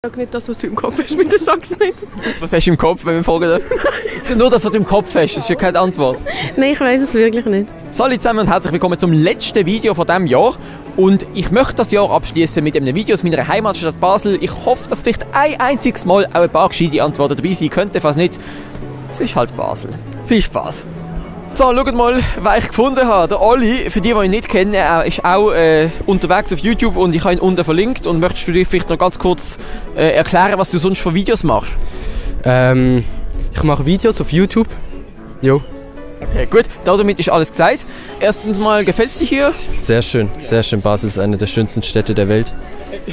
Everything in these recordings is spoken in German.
Sag nicht das, was du im Kopf hast, bitte sag's nicht. Was hast du im Kopf, wenn wir fragen dürfen? Es ist nur das, was du im Kopf hast, das ist ja keine Antwort. Nein, ich weiss es wirklich nicht. Hallo zusammen und herzlich willkommen zum letzten Video von diesem Jahr. Und ich möchte das Jahr abschließen mit einem Video aus meiner Heimatstadt Basel. Ich hoffe, dass vielleicht ein einziges Mal auch ein paar gescheite Antworten dabei sein könnten. Falls nicht, es ist halt Basel. Viel Spaß. So, schaut mal, wen ich gefunden habe. Der Olli, für die ihn nicht kennen, er ist auch unterwegs auf YouTube und ich habe ihn unten verlinkt. Und möchtest du dir vielleicht noch ganz kurz erklären, was du sonst für Videos machst? Ich mache Videos auf YouTube. Jo. Okay, gut, damit ist alles gesagt. Erstens mal, gefällt es dir hier? Sehr schön. Basel ist eine der schönsten Städte der Welt,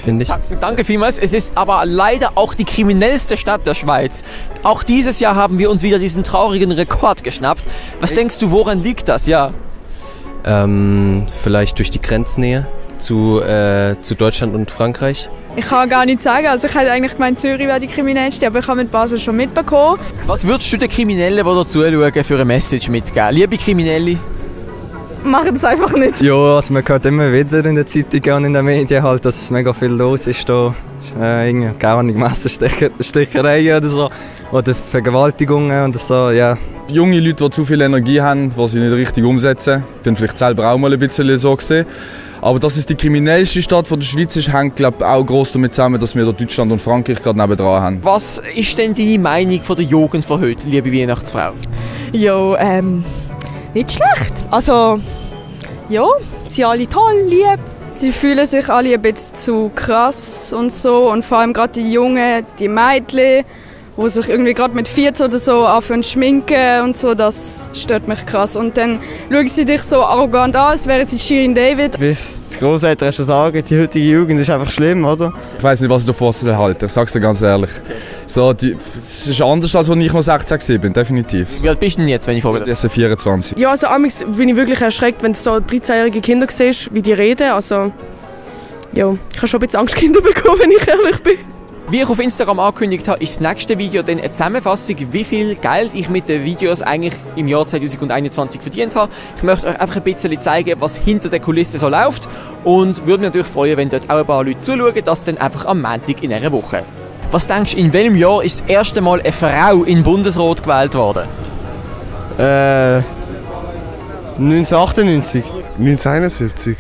finde ich. Danke vielmals. Es ist aber leider auch die kriminellste Stadt der Schweiz. Auch dieses Jahr haben wir uns wieder diesen traurigen Rekord geschnappt. Was denkst du, woran liegt das? Ja. Vielleicht durch die Grenznähe zu Deutschland und Frankreich. Ich kann gar nicht sagen. Also ich hätte eigentlich gemeint, Zürich wäre die kriminellste, aber ich habe mit Basel schon mitbekommen. Was würdest du den Kriminellen, die da zuschauen, für eine Message mitgeben? Liebe Kriminelle? Machen das einfach nicht. Ja, also man hört immer wieder in den Zeitungen und in den Medien halt, dass mega viel los ist da. Keine Messerstechereien oder so. Oder Vergewaltigungen und so, ja. Junge Leute, die zu viel Energie haben, die sie nicht richtig umsetzen. Ich bin vielleicht selber auch mal ein bisschen so gesehen. Aber dass es die kriminellste Stadt der Schweiz ist, hängt glaube ich, auch gross damit zusammen, dass wir da Deutschland und Frankreich gerade nebendran haben. Was ist denn deine Meinung von der Jugend von heute, liebe Weihnachtsfrau? Jo, nicht schlecht. Also, ja, sie sind alle toll, lieb. Sie fühlen sich alle ein bisschen zu krass und so. Und vor allem gerade die Jungen, die Mädchen, die sich irgendwie gerade mit 14 oder so anfangen zu schminken und so, das stört mich krass. Und dann schauen sie dich so arrogant an, als wären sie Shirin David. Wie die Großeltern schon sagen, die heutige Jugend ist einfach schlimm, oder? Ich weiss nicht, was ich davon halte, ich sage es dir ganz ehrlich. So, es ist anders, als als ich noch 16 war, definitiv. Wie alt bist du denn jetzt, wenn ich frage? Ich bin 24. Ja, also amigs bin ich wirklich erschreckt, wenn du so 13-jährige Kinder siehst, wie die reden. Also, ja, ich habe schon ein bisschen Angstkinder bekommen, wenn ich ehrlich bin. Wie ich auf Instagram angekündigt habe, ist das nächste Video dann eine Zusammenfassung, wie viel Geld ich mit den Videos eigentlich im Jahr 2021 verdient habe. Ich möchte euch einfach ein bisschen zeigen, was hinter der Kulisse so läuft und würde mich natürlich freuen, wenn dort auch ein paar Leute zuschauen, das dann einfach am Montag in einer Woche. Was denkst du, in welchem Jahr ist das erste Mal eine Frau in den Bundesrat gewählt worden? 1998. 1971.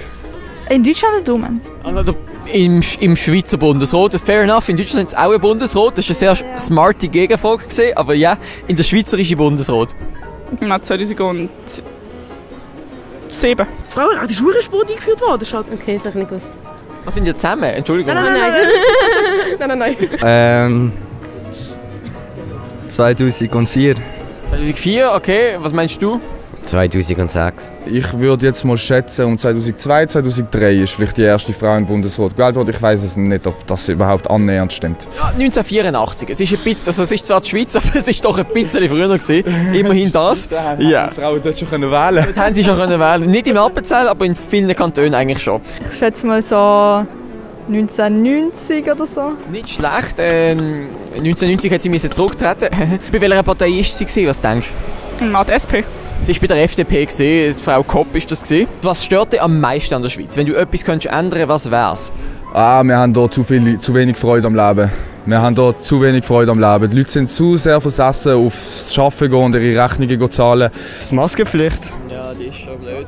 In Deutschland oder Dumen? Also im Schweizer Bundesrat. Fair enough, in Deutschland ist es auch ein Bundesrat. Das war eine sehr smarte Gegenfrage, aber ja, in der schweizerischen Bundesrat. Na, 2007. Das Frauenrecht ist Schulsport eingeführt worden, Schatz. Okay, das habe ich nicht gewusst. Was sind wir zusammen? Entschuldigung. Nein. 2004. 2004, okay. Was meinst du? 2006. Ich würde jetzt mal schätzen, um 2002, 2003 ist vielleicht die erste Frau im Bundesrat gewählt worden. Ich weiss es nicht, ob das überhaupt annähernd stimmt. Ja, 1984. Es ist ein bisschen, also es ist zwar die Schweiz, aber es ist doch ein bisschen früher gewesen. Immerhin das. Ja. Die Frauen dort schon wählen. Dort haben sie schon wählen. Nicht im Appenzell, aber in vielen Kantonen eigentlich schon. Ich schätze mal so 1990 oder so. Nicht schlecht. 1990 hat sie zurücktreten. Bei welcher Partei war sie? Was denkst du? Die SP. Sie war bei der FDP, Frau Kopp war das. Was stört dich am meisten an der Schweiz? Wenn du etwas ändern könntest, was wär's? Wir haben hier zu wenig Freude am Leben. Die Leute sind zu sehr versessen aufs Arbeiten gehen und ihre Rechnungen zahlen. Das Maskenpflicht. Ja, die ist schon blöd.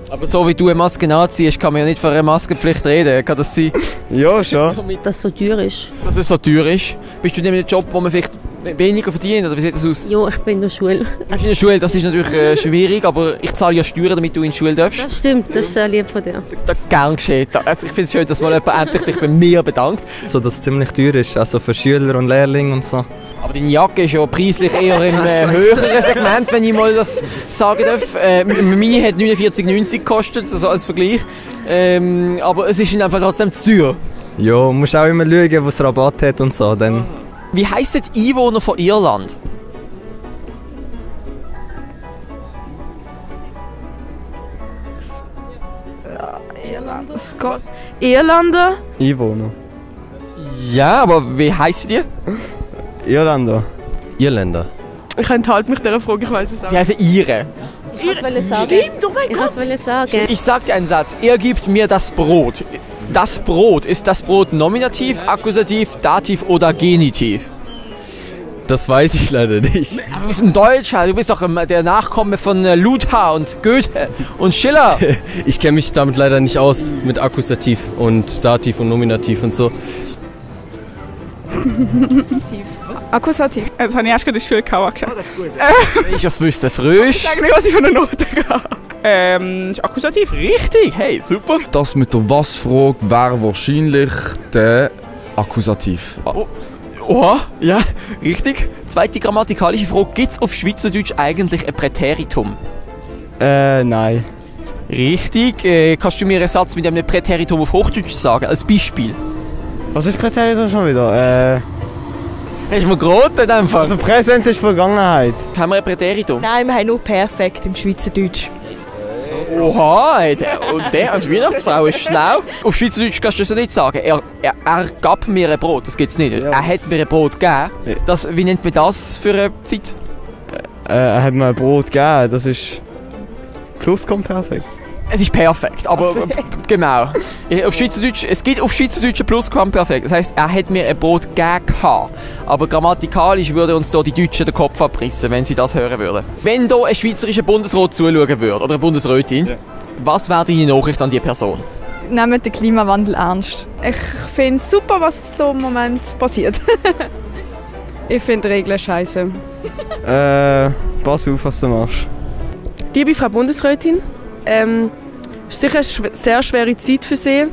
Aber so wie du eine Maske anziehst, kann man ja nicht von einer Maskenpflicht reden. Kann das sein? Ja, schon. Dass es so teuer ist. Dass es so teuer ist? Bist du in einem Job, wo man vielleicht weniger verdient, oder wie sieht das aus? Ja, ich bin in der Schule. Du bist in der Schule, das ist natürlich schwierig, aber ich zahle ja Steuern, damit du in die Schule darfst. Das stimmt, das ist sehr lieb von dir. Gern geschehen. Also ich finde es schön, dass mal jemand endlich sich bei mir bedankt. So, dass es ziemlich teuer ist, also für Schüler und Lehrlinge und so. Aber deine Jacke ist ja preislich eher im höheren Segment, wenn ich mal das sagen darf. Meine hat 49,90 gekostet, also als Vergleich. Aber es ist einfach trotzdem zu teuer. Ja, musst auch immer schauen, was Rabatt hat und so. Dann. Wie heissen die Einwohner von Irland? Irlander? Einwohner. Ja, aber wie heissen die? Irlander. Irländer. Ich enthalte mich dieser Frage, ich weiss es auch. Sie heißen Iren. Ich wollte sagen. Stimmt, oh mein Ich Gott. wollte sagen. Ich sag dir einen Satz. Er gibt mir das Brot. Das Brot, ist das Brot Nominativ, Akkusativ, Dativ oder Genitiv? Das weiß ich leider nicht. Du bist ein Deutscher, du bist doch der Nachkomme von Luther und Goethe und Schiller. Ich kenne mich damit leider nicht aus, mit Akkusativ und Dativ und Nominativ und so. Akkusativ. Das habe ich erst gerade in der Schule gehabt. Ich das wüsste frisch. Ich sage nicht, was ich von der Note gehe. Ist Akkusativ. Richtig, hey, super. Das mit der Was-Frage wäre wahrscheinlich der Akkusativ. Oha, ja, richtig. Zweite grammatikalische Frage, gibt es auf Schweizerdeutsch eigentlich ein Präteritum? Nein. Richtig, kannst du mir einen Satz mit einem Präteritum auf Hochdeutsch sagen, als Beispiel? Was ist Präteritum schon wieder? Hast du mir geraten in dem Fall? Also Präsenz ist Vergangenheit. Haben wir ein Präteritum? Nein, wir haben nur perfekt im Schweizerdeutsch. Oha, der als Weihnachtsfrau ist schlau. Auf Schweizerdeutsch kannst du das nicht sagen. Er gab mir ein Brot, das gibt's nicht. Ja. Er hat mir ein Brot gegeben. Wie nennt man das für eine Zeit? Er hat mir ein Brot gegeben, das ist Plusquamperfekt. Es ist perfekt, aber genau. Auf Schweizerdeutsch, es gibt auf Schweizerdeutsch ein Plusquamperfekt. Das heisst, er hat mir ein Brot gegeben. Aber grammatikalisch würde uns da die Deutschen den Kopf abrissen, wenn sie das hören würden. Wenn da ein schweizerischer Bundesrat zuschauen würde, oder eine Bundesrätin, was wäre deine Nachricht an die Person? Nehmt den Klimawandel ernst. Ich finde es super, was da im Moment passiert. Ich finde Regeln scheiße. Pass auf, was du machst. Liebe Frau Bundesrätin, ist sicher eine sehr schwere Zeit für Sie.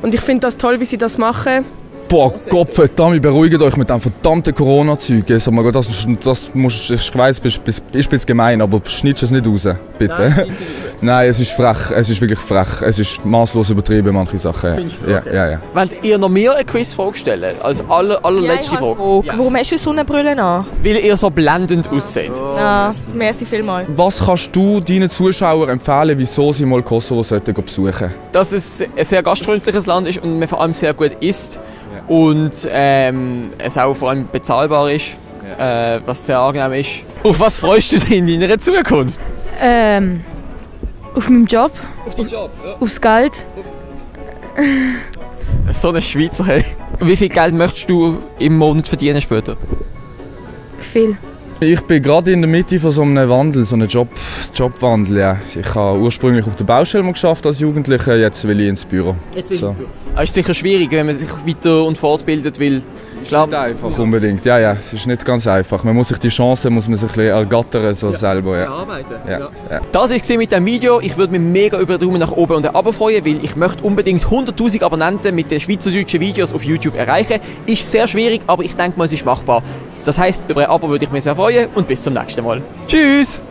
Und ich finde das toll, wie Sie das machen. Boah, Gottverdammt, beruhigt euch mit dem verdammten Corona-Zeug. Das musst, ich weiss, ist ein bisschen gemein, aber schneidest es nicht raus, bitte. Nein, es ist frech, es ist wirklich frech. Es ist maßlos übertrieben, manche Sachen. Ja. Wollt ihr noch mehr eine Quizfrage stellen? Als allerletzte Frage. Warum hast du Sonnenbrille an? Weil ihr so blendend aussieht. Merci vielmals. Was kannst du deinen Zuschauern empfehlen, wieso sie mal Kosovo sollten besuchen? Dass es ein sehr gastfreundliches Land ist und man vor allem sehr gut isst. Und es auch vor allem bezahlbar ist, was sehr angenehm ist. Auf was freust du dich in deiner Zukunft? Auf meinem Job. Auf deinen Job? Ja. Aufs Geld. So ein Schweizer, hey. Wie viel Geld möchtest du im Monat verdienen später? Viel. Ich bin gerade in der Mitte von so einem Wandel, so einem Jobwandel. Ja. Ich habe ursprünglich auf der Baustelle mal geschafft als Jugendlicher, jetzt will ich ins Büro. Jetzt will ich ins Büro. Aber es ist sicher schwierig, wenn man sich weiter und fortbildet will. Nicht einfach unbedingt, ja, es ist nicht ganz einfach. Man muss sich die Chancen muss man sich ein bisschen ergattern so selber. Ja. Ja. Das war es mit diesem Video. Ich würde mich mega über den Daumen nach oben und ein Abo freuen, weil ich möchte unbedingt 100'000 Abonnenten mit den schweizerdeutschen Videos auf YouTube erreichen. Ist sehr schwierig, aber ich denke mal, es ist machbar. Das heisst, über ein Abo würde ich mich sehr freuen und bis zum nächsten Mal. Tschüss!